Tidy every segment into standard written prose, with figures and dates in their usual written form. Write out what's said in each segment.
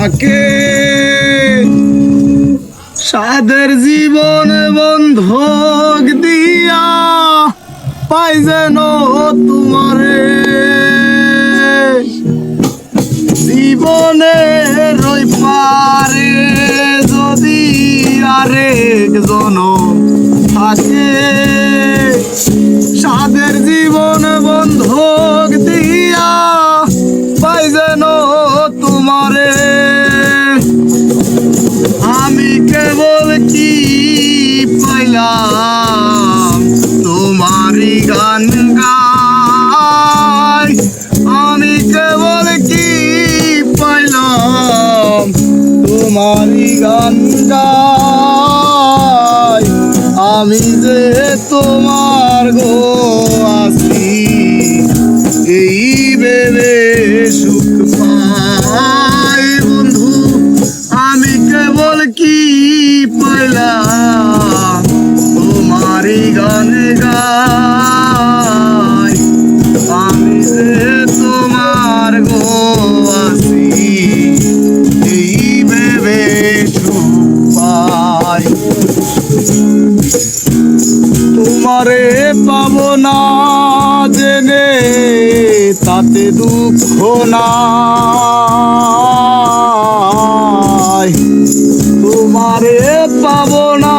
থাকে সাদের জীবন বন্ধক দিয়া পাই যেন তোমারে জীবনের ওই পারে যদি আরেক জন থাকে সাদের জীবন বন্ধক দিয়া পাই যেন তোমারে আমি কেবল কি পাইলাম তোমারই গান গাই আমি কেবল কি পাইলাম তোমারই গান গাই আমি যে তোমার গো আছি এই ভেবে সুখ পাই বন্ধু আমি কেবল কি পাইলাম তোমারই গান গাই আমি যে তোমার গো আছি এই ভেবে সুখ পাই তোমারে পাবো না জেনে তাতে দুঃখ নাই তোমারে পাবো না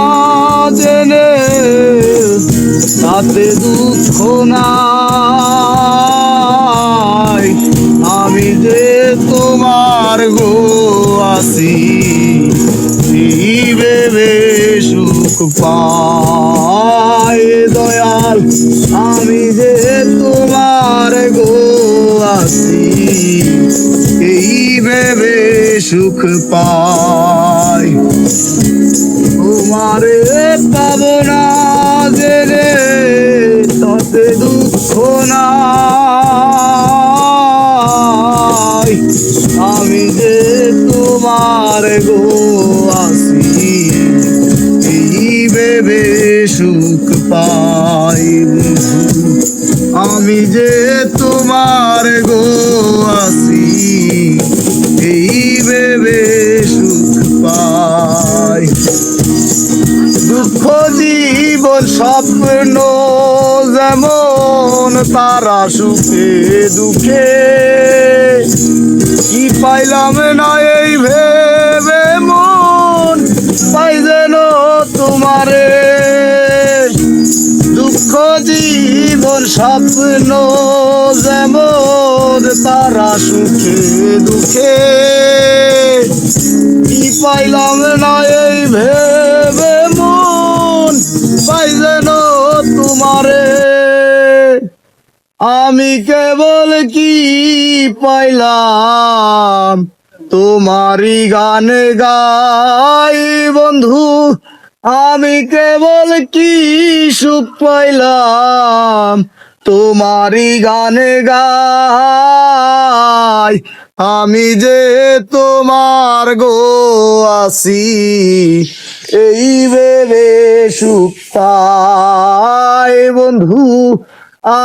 জেনে তাতে দুঃখ নাই আমি যে তোমার গো আছি এই ভেবে সুখ পাই দয়াল আমি যে তোমার গো আছি এই ভেবে সুখ পাই তোমারে পাবো না জেনে তাতে দুঃখ নাই আমি যে তোমার গো আছি এই ভেবে সুখ পাই আমি যে তোমার গো আছি এই ভেবে সুখ পাই দুঃখ জীবন স্বপ্ন যেমন তারা সুখে দুঃখে কি পাইলাম না এই ভেবে মন পাই যেন তোমারে দুঃখ জীবন স্বপ্ন যেমন তারা সুখে দুঃখে কি পাইলাম না এই ভেবে মন পাই যেন তোমারে আমি কেবল কি পাইলাম তোমারই গান গাই বন্ধু আমি কেবল কি সুখ পাইলাম তোমারই গান গাই আমি যে তোমার গো আছি এই ভেবে সুখ পাই বন্ধু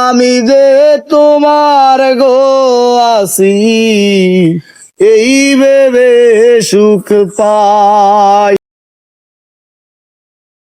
আমি যে তোমার গো আছি এই ভেবে সুখ পাই।